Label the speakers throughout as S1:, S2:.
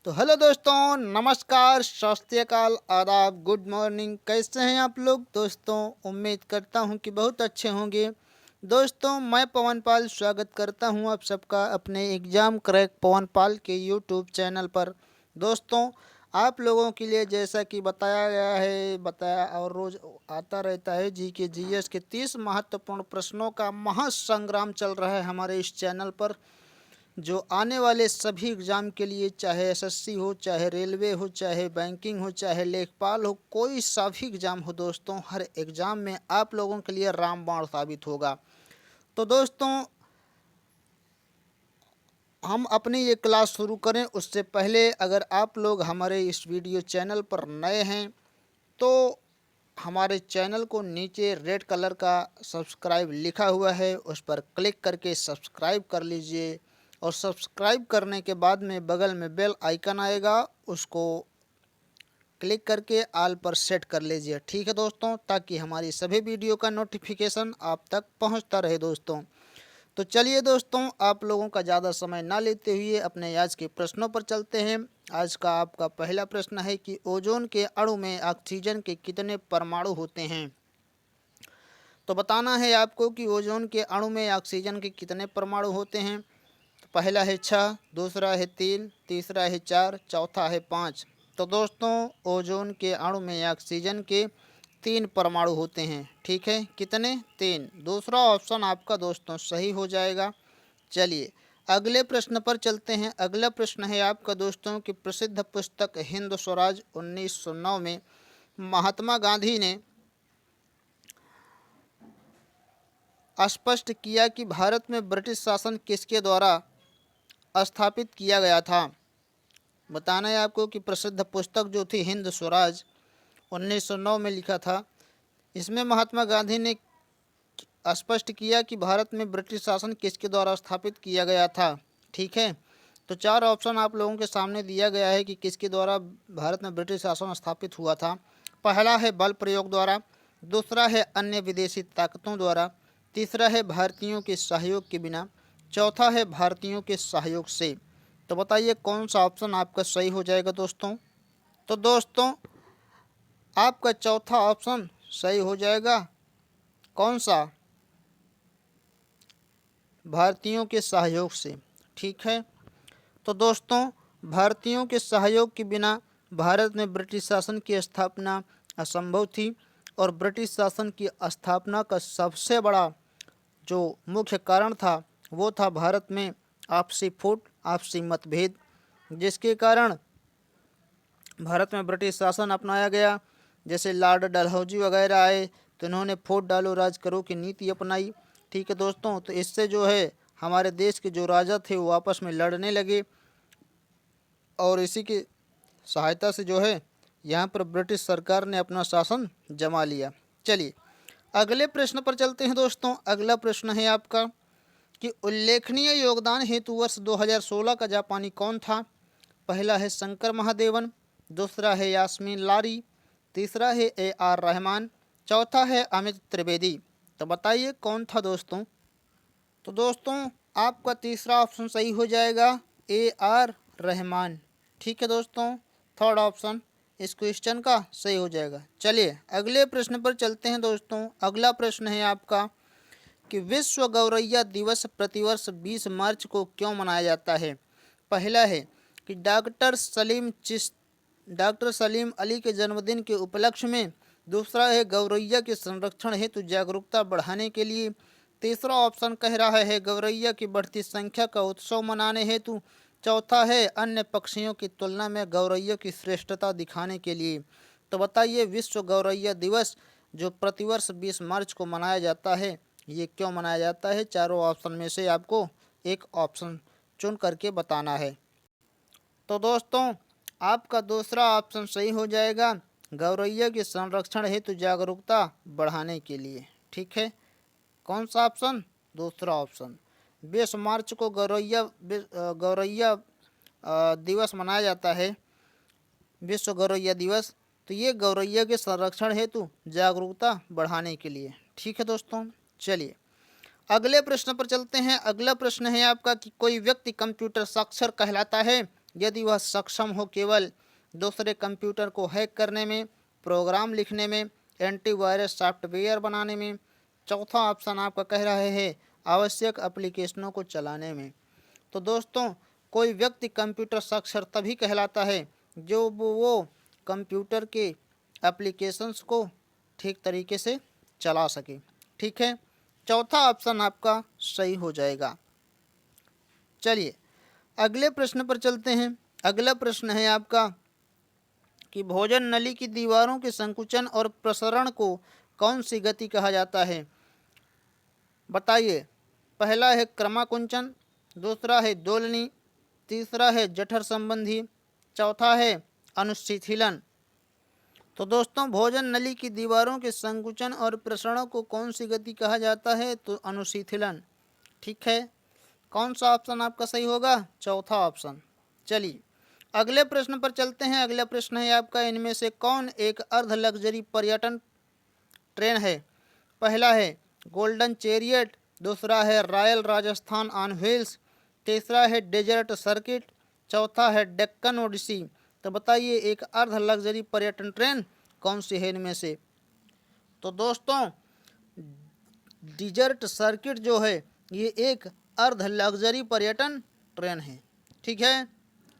S1: तो हेलो दोस्तों, नमस्कार, सत श्री अकाल, आदाब, गुड मॉर्निंग। कैसे हैं आप लोग दोस्तों? उम्मीद करता हूं कि बहुत अच्छे होंगे। दोस्तों, मैं पवन पाल स्वागत करता हूं आप सबका अपने एग्ज़ाम क्रैक पवन पाल के यूट्यूब चैनल पर। दोस्तों, आप लोगों के लिए जैसा कि बताया गया है, बताया और रोज़ आता रहता है जी के जीएस के 30 महत्वपूर्ण प्रश्नों का महासंग्राम चल रहा है हमारे इस चैनल पर, जो आने वाले सभी एग्ज़ाम के लिए, चाहे एसएससी हो, चाहे रेलवे हो, चाहे बैंकिंग हो, चाहे लेखपाल हो, कोई सा भी एग्ज़ाम हो दोस्तों, हर एग्ज़ाम में आप लोगों के लिए रामबाण साबित होगा। तो दोस्तों, हम अपनी ये क्लास शुरू करें उससे पहले अगर आप लोग हमारे इस वीडियो चैनल पर नए हैं तो हमारे चैनल को नीचे रेड कलर का सब्सक्राइब लिखा हुआ है, उस पर क्लिक करके सब्सक्राइब कर लीजिए। और सब्सक्राइब करने के बाद में बगल में बेल आइकन आएगा, उसको क्लिक करके ऑल पर सेट कर लीजिए। ठीक है दोस्तों, ताकि हमारी सभी वीडियो का नोटिफिकेशन आप तक पहुंचता रहे दोस्तों। तो चलिए दोस्तों, आप लोगों का ज़्यादा समय ना लेते हुए अपने आज के प्रश्नों पर चलते हैं। आज का आपका पहला प्रश्न है कि ओजोन के अणु में ऑक्सीजन के कितने परमाणु होते हैं? तो बताना है आपको कि ओजोन के अणु में ऑक्सीजन के कितने परमाणु होते हैं। तो पहला है 6, दूसरा है 3, तीसरा है 4, चौथा है 5। तो दोस्तों, ओजोन के अणु में ऑक्सीजन के 3 परमाणु होते हैं। ठीक है, कितने? 3। दूसरा ऑप्शन आपका दोस्तों सही हो जाएगा। चलिए अगले प्रश्न पर चलते हैं। अगला प्रश्न है आपका दोस्तों कि प्रसिद्ध पुस्तक हिंद स्वराज 1909 में महात्मा गांधी ने स्पष्ट किया कि भारत में ब्रिटिश शासन किसके द्वारा स्थापित किया गया था। बताना है आपको कि प्रसिद्ध पुस्तक जो थी हिंद स्वराज 1909 में लिखा था, इसमें महात्मा गांधी ने स्पष्ट किया कि भारत में ब्रिटिश शासन किसके द्वारा स्थापित किया गया था। ठीक है, तो 4 ऑप्शन आप लोगों के सामने दिया गया है कि किसके द्वारा भारत में ब्रिटिश शासन स्थापित हुआ था। पहला है बल प्रयोग द्वारा, दूसरा है अन्य विदेशी ताकतों द्वारा, तीसरा है भारतीयों के सहयोग के बिना, चौथा है भारतीयों के सहयोग से। तो बताइए कौन सा ऑप्शन आपका सही हो जाएगा दोस्तों? तो दोस्तों, आपका चौथा ऑप्शन सही हो जाएगा। कौन सा? भारतीयों के सहयोग से। ठीक है, तो दोस्तों, भारतीयों के सहयोग के बिना भारत में ब्रिटिश शासन की स्थापना असंभव थी। और ब्रिटिश शासन की स्थापना का सबसे बड़ा जो मुख्य कारण था वो था भारत में आपसी फूट, आपसी मतभेद, जिसके कारण भारत में ब्रिटिश शासन अपनाया गया। जैसे लॉर्ड डलहौजी वगैरह आए तो इन्होंने फूट डालो राज करो की नीति अपनाई। ठीक है दोस्तों, तो इससे जो है हमारे देश के जो राजा थे वो आपस में लड़ने लगे और इसी की सहायता से जो है यहाँ पर ब्रिटिश सरकार ने अपना शासन जमा लिया। चलिए अगले प्रश्न पर चलते हैं दोस्तों। अगला प्रश्न है आपका कि उल्लेखनीय योगदान हेतु वर्ष 2016 का जापानी कौन था? पहला है शंकर महादेवन, दूसरा है यास्मीन लारी, तीसरा है AR रहमान, चौथा है अमित त्रिवेदी। तो बताइए कौन था दोस्तों? तो दोस्तों, आपका तीसरा ऑप्शन सही हो जाएगा, AR रहमान। ठीक है दोस्तों, थर्ड ऑप्शन इस क्वेश्चन का सही हो जाएगा। चलिए अगले प्रश्न पर चलते हैं दोस्तों। अगला प्रश्न है आपका कि विश्व गौरैया दिवस प्रतिवर्ष 20 मार्च को क्यों मनाया जाता है? पहला है कि डॉक्टर सलीम अली के जन्मदिन के उपलक्ष्य में, दूसरा है गौरैया के संरक्षण हेतु जागरूकता बढ़ाने के लिए, तीसरा ऑप्शन कह रहा है गौरैया की बढ़ती संख्या का उत्सव मनाने हेतु, चौथा है अन्य पक्षियों की तुलना में गौरैया की श्रेष्ठता दिखाने के लिए। तो बताइए विश्व गौरैया दिवस जो प्रतिवर्ष 20 मार्च को मनाया जाता है, ये क्यों मनाया जाता है? चारों ऑप्शन में से आपको एक ऑप्शन चुन करके बताना है। तो दोस्तों, आपका दूसरा ऑप्शन सही हो जाएगा, गौरैया के संरक्षण हेतु जागरूकता बढ़ाने के लिए। ठीक है, कौन सा ऑप्शन? दूसरा ऑप्शन। 20 मार्च को गौरैया दिवस मनाया जाता है, विश्व गौरैया दिवस। तो ये गौरैया के संरक्षण हेतु जागरूकता बढ़ाने के लिए। ठीक है दोस्तों, चलिए अगले प्रश्न पर चलते हैं। अगला प्रश्न है आपका कि कोई व्यक्ति कंप्यूटर साक्षर कहलाता है? यदि वह सक्षम हो केवल दूसरे कंप्यूटर को हैक करने में, प्रोग्राम लिखने में, एंटीवायरस सॉफ्टवेयर बनाने में। चौथा ऑप्शन आपका कह रहा है आवश्यक एप्लीकेशनों को चलाने में। तो दोस्तों, कोई व्यक्ति कंप्यूटर साक्षर तभी कहलाता है जो वो कंप्यूटर के एप्लीकेशंस को ठीक तरीके से चला सके। ठीक है, चौथा ऑप्शन आपका सही हो जाएगा। चलिए अगले प्रश्न पर चलते हैं। अगला प्रश्न है आपका कि भोजन नली की दीवारों के संकुचन और प्रसरण को कौन सी गति कहा जाता है? बताइए। पहला है क्रमाकुंचन, दूसरा है दोलनी, तीसरा है जठर संबंधी, चौथा है अनुशिथिलन। तो दोस्तों, भोजन नली की दीवारों के संकुचन और प्रसरण को कौन सी गति कहा जाता है? तो अनुशिथिलन। ठीक है, कौन सा ऑप्शन आपका सही होगा? चौथा ऑप्शन। चलिए अगले प्रश्न पर चलते हैं। अगला प्रश्न है आपका, इनमें से कौन एक अर्ध लग्जरी पर्यटन ट्रेन है? पहला है गोल्डन चेरियट, दूसरा है रॉयल राजस्थान ऑन व्हील्स, तीसरा है डेजर्ट सर्किट, चौथा है डेक्कन ओडिसी। तो बताइए एक अर्ध लग्जरी पर्यटन ट्रेन कौन सी है इनमें से? तो दोस्तों, डिजर्ट सर्किट जो है ये एक अर्ध लग्जरी पर्यटन ट्रेन है। ठीक है,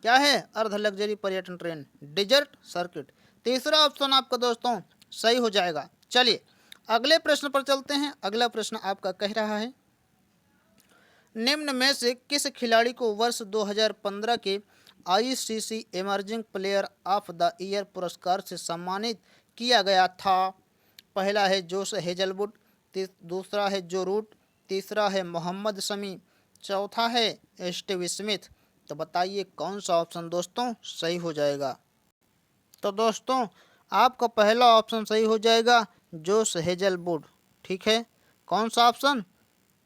S1: क्या है? अर्ध लग्जरी पर्यटन ट्रेन, डिजर्ट सर्किट। तीसरा ऑप्शन आपका दोस्तों सही हो जाएगा। चलिए अगले प्रश्न पर चलते हैं। अगला प्रश्न आपका कह रहा है, निम्न में से किस खिलाड़ी को वर्ष 2015 के ICC emerging player of the year पुरस्कार से सम्मानित किया गया था? पहला है जोश हेजलवुड, दूसरा है जो रूट, तीसरा है मोहम्मद शमी, चौथा है स्टीव स्मिथ। तो बताइए कौन सा ऑप्शन दोस्तों सही हो जाएगा? तो दोस्तों, आपका पहला ऑप्शन सही हो जाएगा, जोश हेजलवुड। ठीक है, कौन सा ऑप्शन?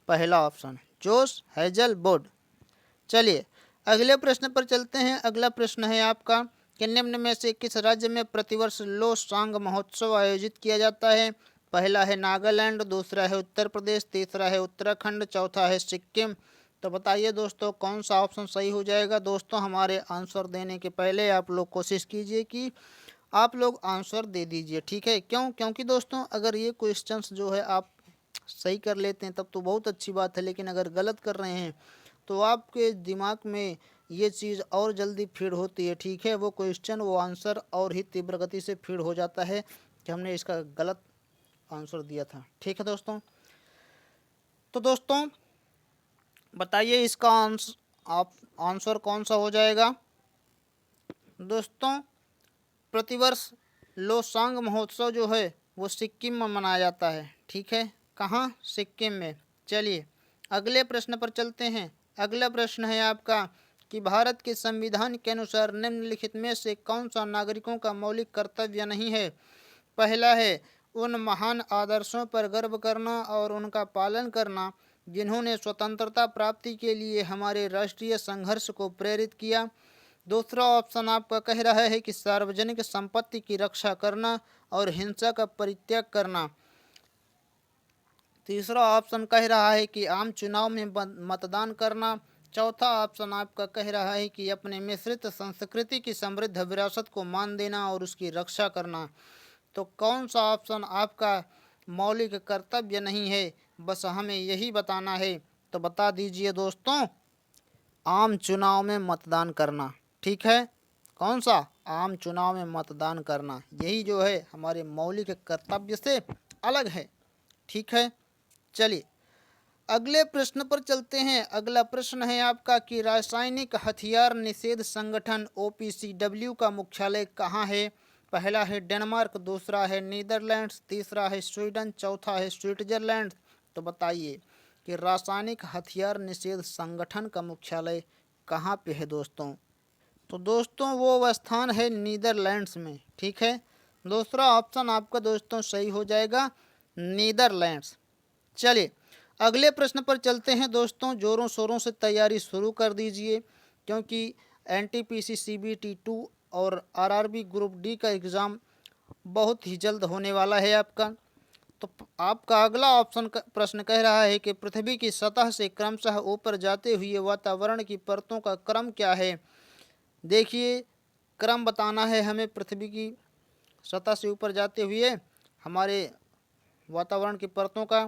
S1: पहला ऑप्शन जोश हेजलवुड। चलिए अगले प्रश्न पर चलते हैं। अगला प्रश्न है आपका कि निम्न में से किस राज्य में प्रतिवर्ष लो सांग महोत्सव आयोजित किया जाता है? पहला है नागालैंड, दूसरा है उत्तर प्रदेश, तीसरा है उत्तराखंड, चौथा है सिक्किम। तो बताइए दोस्तों कौन सा ऑप्शन सही हो जाएगा? दोस्तों, हमारे आंसर देने के पहले आप लोग कोशिश कीजिए कि आप लोग आंसर दे दीजिए। ठीक है, क्यों? क्योंकि दोस्तों अगर ये क्वेश्चंस जो है आप सही कर लेते हैं तब तो बहुत अच्छी बात है, लेकिन अगर गलत कर रहे हैं तो आपके दिमाग में ये चीज़ और जल्दी फीड होती है। ठीक है, वो क्वेश्चन वो आंसर और ही तीव्र गति से फीड हो जाता है कि हमने इसका गलत आंसर दिया था। ठीक है दोस्तों, तो दोस्तों बताइए इसका आंसर कौन सा हो जाएगा? दोस्तों, प्रतिवर्ष लोसांग महोत्सव जो है वो सिक्किम में मनाया जाता है। ठीक है, कहाँ? सिक्किम में। चलिए अगले प्रश्न पर चलते हैं। अगला प्रश्न है आपका कि भारत के संविधान के अनुसार निम्नलिखित में से कौन सा नागरिकों का मौलिक कर्तव्य नहीं है? पहला है उन महान आदर्शों पर गर्व करना और उनका पालन करना जिन्होंने स्वतंत्रता प्राप्ति के लिए हमारे राष्ट्रीय संघर्ष को प्रेरित किया। दूसरा ऑप्शन आपका कह रहा है कि सार्वजनिक संपत्ति की रक्षा करना और हिंसा का परित्याग करना। तीसरा ऑप्शन कह रहा है कि आम चुनाव में मतदान करना। चौथा ऑप्शन आपका कह रहा है कि अपने मिश्रित संस्कृति की समृद्ध विरासत को मान देना और उसकी रक्षा करना। तो कौन सा ऑप्शन आपका मौलिक कर्तव्य नहीं है? बस हमें यही बताना है। तो बता दीजिए दोस्तों, आम चुनाव में मतदान करना। ठीक है, कौन सा? आम चुनाव में मतदान करना। यही जो है हमारे मौलिक कर्तव्य से अलग है। ठीक है, चलिए अगले प्रश्न पर चलते हैं। अगला प्रश्न है आपका कि रासायनिक हथियार निषेध संगठन OPCW का मुख्यालय कहाँ है? पहला है डेनमार्क, दूसरा है नीदरलैंड्स, तीसरा है स्वीडन, चौथा है स्विट्जरलैंड। तो बताइए कि रासायनिक हथियार निषेध संगठन का मुख्यालय कहाँ पे है दोस्तों? तो दोस्तों वो स्थान है नीदरलैंड्स में। ठीक है, दूसरा ऑप्शन आपका दोस्तों सही हो जाएगा, नीदरलैंड्स। चलिए अगले प्रश्न पर चलते हैं दोस्तों। जोरों शोरों से तैयारी शुरू कर दीजिए क्योंकि NTPC CBT 2 और RRB ग्रुप डी का एग्ज़ाम बहुत ही जल्द होने वाला है आपका। तो आपका अगला ऑप्शन प्रश्न कह रहा है कि पृथ्वी की सतह से क्रमशः ऊपर जाते हुए वातावरण की परतों का क्रम क्या है? देखिए क्रम बताना है हमें पृथ्वी की सतह से ऊपर जाते हुए हमारे वातावरण की परतों का।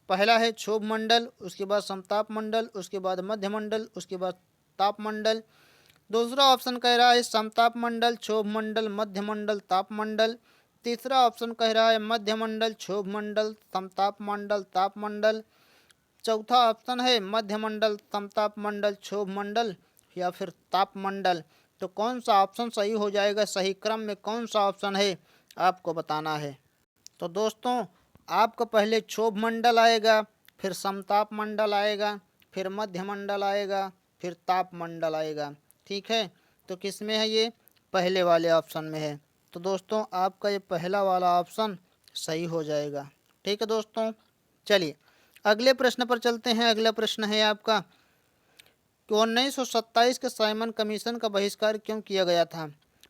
S1: पहला है क्षोभ मंडल, उसके बाद समताप मंडल, उसके बाद मध्य मंडल, उसके बाद ताप मंडल। दूसरा ऑप्शन कह रहा है समताप मंडल, क्षोभ मंडल, मध्य मंडल, ताप मंडल। तीसरा ऑप्शन कह रहा है मध्य मंडल, क्षोभ मंडल, समताप मंडल, ताप मंडल। चौथा ऑप्शन है मध्य मंडल, समताप मंडल, क्षोभ मंडल या फिर ताप मंडल। तो कौन सा ऑप्शन सही हो जाएगा, सही क्रम में कौन सा ऑप्शन है आपको बताना है। तो दोस्तों आपका पहले क्षोभ मंडल आएगा, फिर समताप मंडल आएगा, फिर मध्य मंडल आएगा, फिर ताप मंडल आएगा। ठीक है, तो किस में है ये, पहले वाले ऑप्शन में है। तो दोस्तों आपका ये पहला वाला ऑप्शन सही हो जाएगा। ठीक है दोस्तों, चलिए अगले प्रश्न पर चलते हैं। अगला प्रश्न है आपका कि 1927 के साइमन कमीशन का बहिष्कार क्यों किया गया था।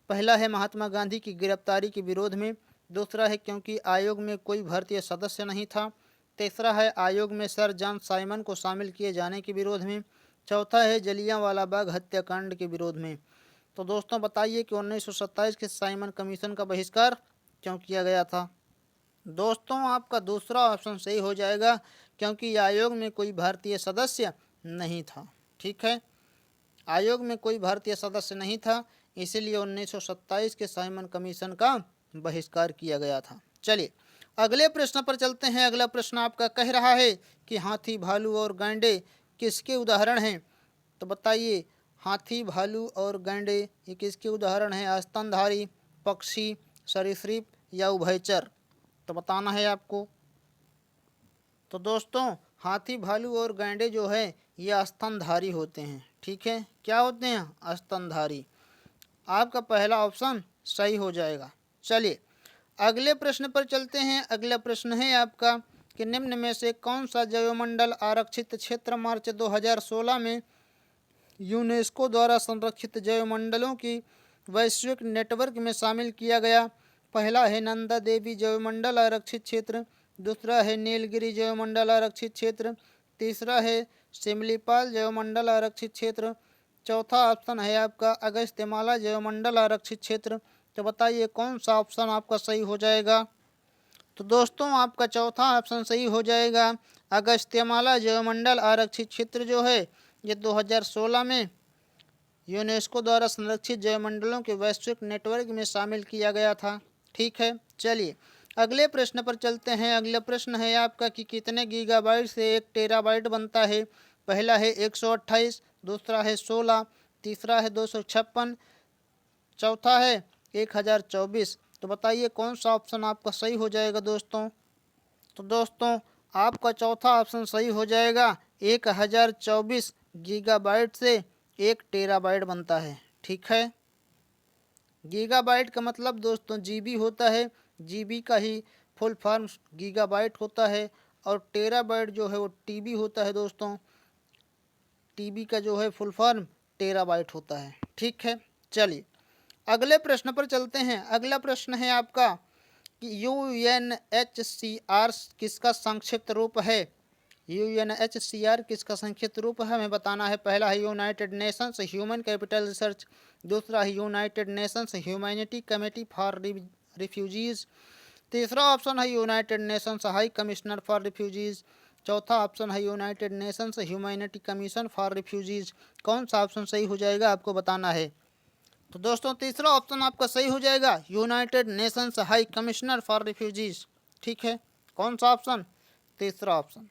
S1: पहला है महात्मा गांधी की गिरफ्तारी के विरोध में, दूसरा है क्योंकि आयोग में कोई भारतीय सदस्य नहीं था, तीसरा है आयोग में सर जॉन साइमन को शामिल किए जाने के विरोध में, चौथा है जलियांवाला बाग हत्याकांड के विरोध में। तो दोस्तों बताइए कि 1927 के साइमन कमीशन का बहिष्कार क्यों किया गया था। दोस्तों आपका दूसरा ऑप्शन सही हो जाएगा, क्योंकि आयोग में कोई भारतीय सदस्य नहीं था। ठीक है, आयोग में कोई भारतीय सदस्य नहीं था, इसीलिए 1927 के साइमन कमीशन का बहिष्कार किया गया था। चलिए अगले प्रश्न पर चलते हैं। अगला प्रश्न आपका कह रहा है कि हाथी, भालू और गैंडे किसके उदाहरण हैं। तो बताइए हाथी, भालू और गैंडे ये किसके उदाहरण हैं, स्तनधारी, पक्षी, सरीसृप या उभयचर। तो बताना है आपको। तो दोस्तों हाथी, भालू और गैंडे जो है ये स्तनधारी होते हैं। ठीक है, क्या होते हैं, स्तनधारी। आपका पहला ऑप्शन सही हो जाएगा। चलिए अगले प्रश्न पर चलते हैं। अगला प्रश्न है आपका कि निम्न में से कौन सा जैवमंडल आरक्षित क्षेत्र मार्च 2016 में यूनेस्को द्वारा संरक्षित जैवमंडलों की वैश्विक नेटवर्क में शामिल किया गया। पहला है नंदा देवी जैवमंडल आरक्षित क्षेत्र, दूसरा है नीलगिरी जैवमंडल आरक्षित क्षेत्र, तीसरा है सिमलीपाल जैवमंडल आरक्षित क्षेत्र, चौथा ऑप्शन है आपका अगस्त्यमाला जैवमंडल आरक्षित क्षेत्र। तो बताइए कौन सा ऑप्शन आपका सही हो जाएगा। तो दोस्तों आपका चौथा ऑप्शन सही हो जाएगा। अगस्त्यमाला जैवमंडल आरक्षित क्षेत्र जो है ये 2016 में यूनेस्को द्वारा संरक्षित जैवमंडलों के वैश्विक नेटवर्क में शामिल किया गया था। ठीक है, चलिए अगले प्रश्न पर चलते हैं। अगला प्रश्न है आपका कि कितने गीगाबाइट से 1 टेराबाइट बनता है। पहला है 128, दूसरा है 16, तीसरा है 256, चौथा है 1024। तो बताइए कौन सा ऑप्शन आपका सही हो जाएगा दोस्तों। तो दोस्तों आपका चौथा ऑप्शन सही हो जाएगा। 1024 गीगाबाइट से 1 टेराबाइट बनता है। ठीक है, गीगाबाइट का मतलब दोस्तों जीबी होता है, जीबी का ही फुल फॉर्म गीगाबाइट होता है, और टेराबाइट जो है वो टीबी होता है दोस्तों, टीबी का जो है फुल फॉर्म टेराबाइट होता है। ठीक है, चलिए अगले प्रश्न पर चलते हैं। अगला प्रश्न है आपका कि यूएनएचसीआर किसका संक्षिप्त रूप है। यूएनएचसीआर किसका संक्षिप्त रूप है हमें बताना है। पहला है United Nations human capital research, दूसरा है United Nations humanity committee for refugees, तीसरा ऑप्शन है United Nations high commissioner for refugees, चौथा ऑप्शन है United Nations humanity commission for refugees. कौन सा ऑप्शन सही हो जाएगा आपको बताना है। तो दोस्तों तीसरा ऑप्शन आपका सही हो जाएगा, United Nations high commissioner for refugees. ठीक है, कौन सा ऑप्शन, तीसरा ऑप्शन।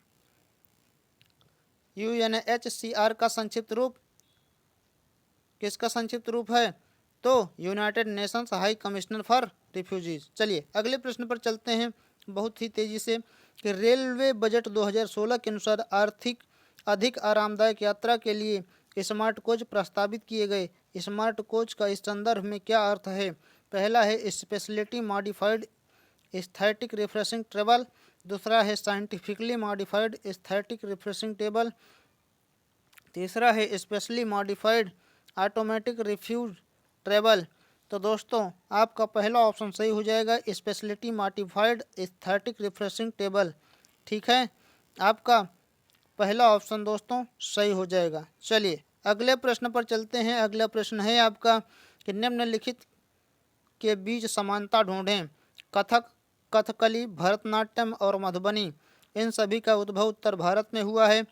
S1: यूएनएचसीआर का संक्षिप्त रूप किसका संक्षिप्त रूप है, तो United Nations high commissioner for refugees. चलिए अगले प्रश्न पर चलते हैं बहुत ही तेजी से कि रेलवे बजट 2016 के अनुसार आर्थिक अधिक आरामदायक यात्रा के लिए स्मार्ट कोच प्रस्तावित किए गए। स्मार्ट कोच का इस संदर्भ में क्या अर्थ है। पहला है speciality modified aesthetic refreshing travel, दूसरा है scientifically modified aesthetic refreshing table, तीसरा है specially modified automatic refuse travel. तो दोस्तों आपका पहला ऑप्शन सही हो जाएगा, speciality modified aesthetic refreshing table. ठीक है, आपका पहला ऑप्शन दोस्तों सही हो जाएगा। चलिए अगले प्रश्न पर चलते हैं। अगला प्रश्न है आपका कि निम्नलिखित के बीच समानता ढूंढें। कथक, कथकली, भरतनाट्यम और मधुबनी, इन सभी का उद्भव उत्तर भारत में हुआ है।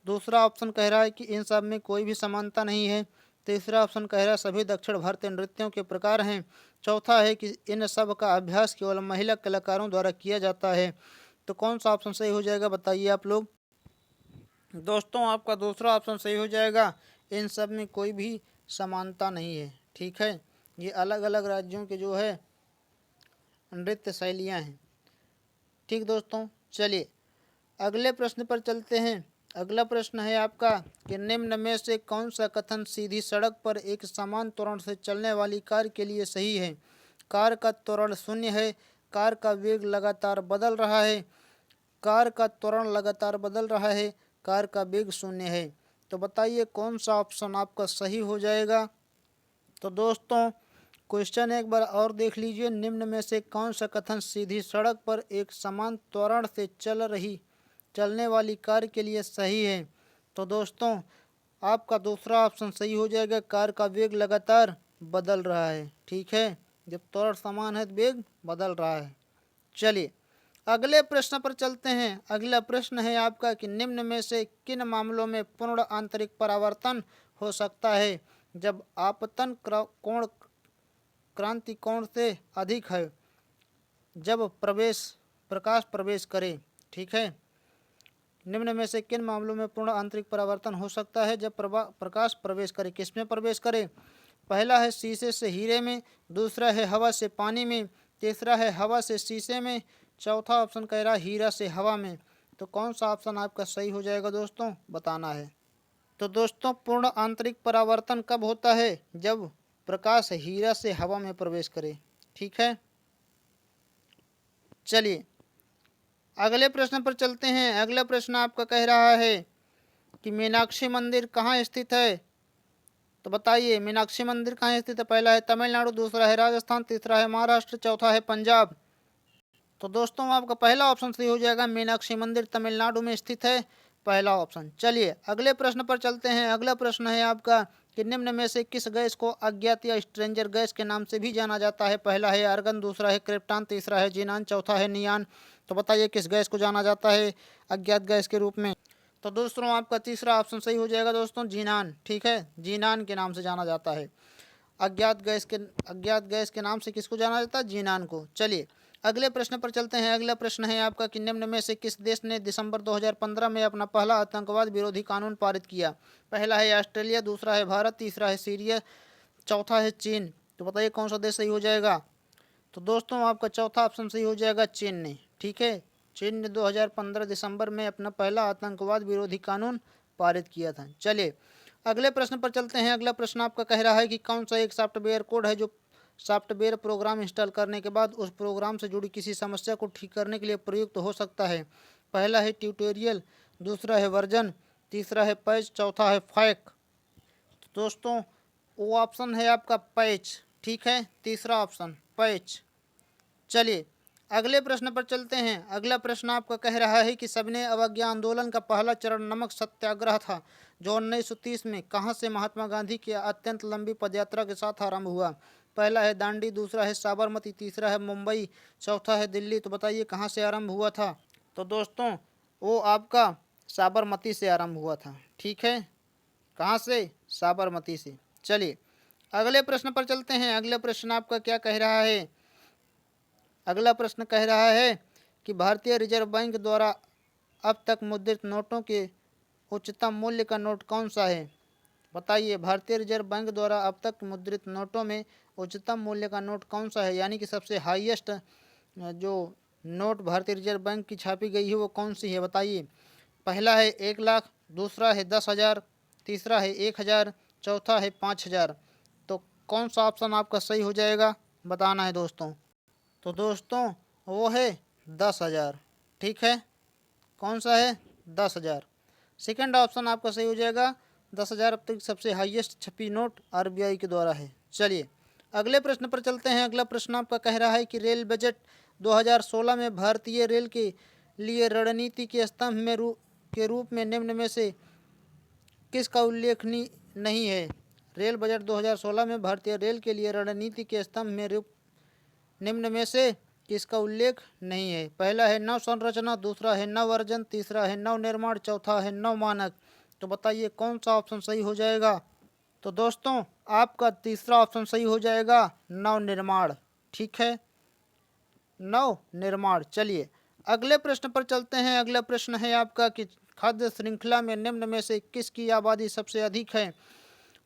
S1: दूसरा ऑप्शन कह रहा है कि इन सब में कोई भी समानता नहीं है। तीसरा ऑप्शन कह रहा है सभी दक्षिण भारतीय नृत्यों के प्रकार हैं। चौथा है कि इन सब का अभ्यास केवल महिला कलाकारों द्वारा किया जाता है। तो कौन सा ऑप्शन सही हो जाएगा, बताइए आप लोग। दोस्तों आपका दूसरा ऑप्शन सही हो जाएगा। इन सब में कोई भी समानता नहीं है। ठीक है, ये अलग अलग राज्यों के जो है नृत्य शैलियाँ हैं। ठीक दोस्तों, चलिए अगले प्रश्न पर चलते हैं। अगला प्रश्न है आपका कि निम्न में से कौन सा कथन सीधी सड़क पर एक समान त्वरण से चलने वाली कार के लिए सही है। कार का त्वरण शून्य है, कार का वेग लगातार बदल रहा है, कार का त्वरण लगातार बदल रहा है, कार का वेग शून्य है। तो बताइए कौन सा ऑप्शन आपका सही हो जाएगा। तो दोस्तों क्वेश्चन एक बार और देख लीजिए। निम्न में से कौन सा कथन सीधी सड़क पर एक समान त्वरण से चलने वाली कार के लिए सही है। तो दोस्तों आपका दूसरा ऑप्शन सही हो जाएगा। कार का वेग लगातार बदल रहा है। ठीक है, जब त्वरण समान है तो वेग बदल रहा है। चलिए अगले प्रश्न पर चलते हैं। अगला प्रश्न है आपका कि निम्न में से किन मामलों में पूर्ण आंतरिक परावर्तन हो सकता है। जब आपतन कोण क्रांति कोण से अधिक है, जब प्रकाश प्रवेश करे। ठीक है, निम्न में से किन मामलों में पूर्ण आंतरिक परावर्तन हो सकता है जब प्रकाश प्रवेश करे। किसमें प्रवेश करे। पहला है शीशे से हीरे में, दूसरा है हवा से पानी में, तीसरा है हवा से शीशे में, चौथा ऑप्शन कह रहा है हीरा से हवा में। तो कौन सा ऑप्शन आपका सही हो जाएगा दोस्तों, बताना है। तो दोस्तों पूर्ण आंतरिक परावर्तन कब होता है, जब प्रकाश हीरा से हवा में प्रवेश करे। ठीक है, चलिए अगले प्रश्न पर चलते हैं। अगला प्रश्न आपका कह रहा है कि मीनाक्षी मंदिर कहाँ स्थित है। तो बताइए मीनाक्षी मंदिर कहाँ स्थित है। पहला है तमिलनाडु, दूसरा है राजस्थान, तीसरा है महाराष्ट्र, चौथा है पंजाब। तो दोस्तों आपका पहला ऑप्शन सही हो जाएगा। मीनाक्षी मंदिर तमिलनाडु में स्थित है, पहला ऑप्शन। चलिए अगले प्रश्न पर चलते हैं। अगला प्रश्न है आपका कि निम्न में से किस गैस को अज्ञात या स्ट्रेंजर गैस के नाम से भी जाना जाता है। पहला है आर्गन, दूसरा है क्रिप्टॉन, तीसरा है जीनान, चौथा है नियान। तो बताइए किस गैस को जाना जाता है अज्ञात गैस के रूप में। तो दोस्तों आपका तीसरा ऑप्शन सही हो जाएगा दोस्तों, जीनान। ठीक है, जीनान के नाम से जाना जाता है। अज्ञात गैस के नाम से किसको जाना जाता है, जीनान को। चलिए अगले प्रश्न पर चलते हैं। अगला प्रश्न है आपका कि निम्न में से किस देश ने दिसंबर 2015 में अपना पहला आतंकवाद विरोधी कानून पारित किया। पहला है ऑस्ट्रेलिया, दूसरा है भारत, तीसरा है सीरिया, चौथा है चीन। तो बताइए कौन सा देश सही हो जाएगा। तो दोस्तों आपका चौथा ऑप्शन सही हो जाएगा, चीन ने। ठीक है, चीन ने 2015 दिसंबर में अपना पहला आतंकवाद विरोधी कानून पारित किया था। चलिए अगले प्रश्न पर चलते हैं। अगला प्रश्न आपका कह रहा है कि कौन सा एक सॉफ्टवेयर कोड है जो सॉफ्टवेयर प्रोग्राम इंस्टॉल करने के बाद उस प्रोग्राम से जुड़ी किसी समस्या को ठीक करने के लिए प्रयुक्त हो सकता है। पहला है ट्यूटोरियल, दूसरा है वर्जन, तीसरा है पैच, चौथा है फैक। दोस्तों वो ऑप्शन है आपका पैच। ठीक है, तीसरा ऑप्शन पैच। चलिए अगले प्रश्न पर चलते हैं। अगला प्रश्न आपका कह रहा है कि सविनय अवज्ञा आंदोलन का पहला चरण नमक सत्याग्रह था जो 1930 में कहाँ से महात्मा गांधी की अत्यंत लंबी पदयात्रा के साथ आरंभ हुआ। पहला है दांडी, दूसरा है साबरमती, तीसरा है मुंबई, चौथा है दिल्ली। तो बताइए कहाँ से आरंभ हुआ था। तो दोस्तों वो आपका साबरमती से आरंभ हुआ था। ठीक है, कहाँ से, साबरमती से। चलिए अगले प्रश्न पर चलते हैं। अगला प्रश्न आपका क्या कह रहा है। अगला प्रश्न कह रहा है कि भारतीय रिजर्व बैंक द्वारा अब तक मुद्रित नोटों के उच्चतम मूल्य का नोट कौन सा है। बताइए भारतीय रिजर्व बैंक द्वारा अब तक मुद्रित नोटों में उच्चतम मूल्य का नोट कौन सा है, यानी कि सबसे हाईएस्ट जो नोट भारतीय रिजर्व बैंक की छापी गई है वो कौन सी है। बताइए पहला है 1 लाख, दूसरा है 10,000, तीसरा है 1,000, चौथा है 5,000। तो कौन सा ऑप्शन आपका सही हो जाएगा, बताना है दोस्तों। तो दोस्तों वो है 10,000। ठीक है, कौन सा है, 10,000। सेकंड ऑप्शन आपका सही हो जाएगा। 10,000 अब तक सबसे हाईएस्ट छपी नोट आरबीआई के द्वारा है। चलिए अगले प्रश्न पर चलते हैं। अगला प्रश्न आपका कह रहा है कि रेल बजट 2016 में भारतीय रेल के लिए रणनीति के स्तंभ के रूप में निम्न में से किसका नहीं है। रेल बजट 2016 में भारतीय रेल के लिए रणनीति के स्तंभ में निम्न में से किसका उल्लेख नहीं है? पहला है नव संरचना, दूसरा है नव अर्जन, तीसरा है नव निर्माण, चौथा है नव मानक। तो बताइए कौन सा ऑप्शन सही हो जाएगा? तो दोस्तों आपका तीसरा ऑप्शन सही हो जाएगा, नव निर्माण। ठीक है, नव निर्माण। चलिए अगले प्रश्न पर चलते हैं। अगला प्रश्न है आपका कि खाद्य श्रृंखला में निम्न में से किसकी आबादी सबसे अधिक है?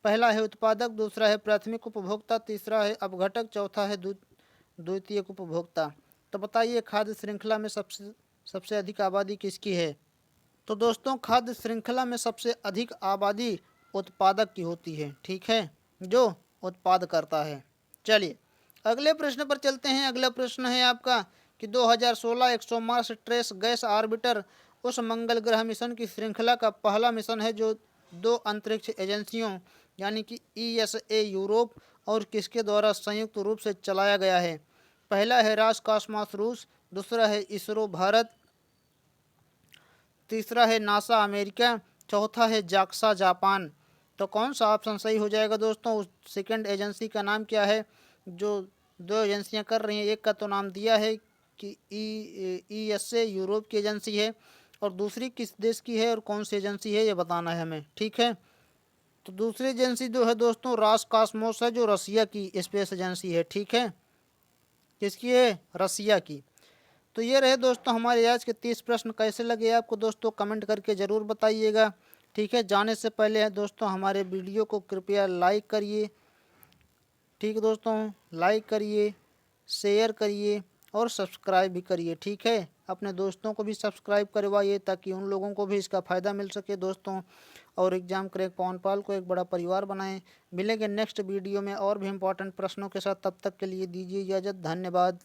S1: पहला है उत्पादक, दूसरा है प्राथमिक उपभोक्ता, तीसरा है अपघटक, चौथा है द्वितीयक उपभोक्ता। तो बताइए खाद्य श्रृंखला में सबसे अधिक आबादी किसकी है? तो दोस्तों खाद्य श्रृंखला में सबसे अधिक आबादी उत्पादक की होती है। ठीक है, जो उत्पाद करता है। चलिए अगले प्रश्न पर चलते हैं। अगला प्रश्न है आपका कि 2016 एक्सोमार्स ट्रेस गैस आर्बिटर उस मंगल ग्रह मिशन की श्रृंखला का पहला मिशन है जो 2 अंतरिक्ष एजेंसियों यानी कि ईएसए यूरोप और किसके द्वारा संयुक्त रूप से चलाया गया है? पहला है रासकॉस्मॉस रूस, दूसरा है इसरो भारत, तीसरा है नासा अमेरिका, चौथा है जाक्सा जापान। तो कौन सा ऑप्शन सही हो जाएगा दोस्तों? उस सेकेंड एजेंसी का नाम क्या है जो 2 एजेंसियां कर रही हैं? एक का तो नाम दिया है कि ईएसए यूरोप की एजेंसी है, और दूसरी किस देश की है और कौन सी एजेंसी है ये बताना है हमें। ठीक है, तो दूसरी एजेंसी जो है दोस्तों रासकॉस्मोस है, जो रसिया की स्पेस एजेंसी है। ठीक है, किसकी है? रसिया की। तो ये रहे दोस्तों हमारे आज के 30 प्रश्न। कैसे लगे आपको दोस्तों कमेंट करके ज़रूर बताइएगा। ठीक है, जाने से पहले दोस्तों हमारे वीडियो को कृपया लाइक करिए। ठीक है दोस्तों, लाइक करिए, शेयर करिए और सब्सक्राइब भी करिए। ठीक है, अपने दोस्तों को भी सब्सक्राइब करवाइए ताकि उन लोगों को भी इसका फ़ायदा मिल सके दोस्तों, और एग्जाम क्रैक पवनपाल को एक बड़ा परिवार बनाएं। मिलेंगे नेक्स्ट वीडियो में और भी इम्पोर्टेंट प्रश्नों के साथ। तब तक के लिए दीजिए इजाज़त। धन्यवाद।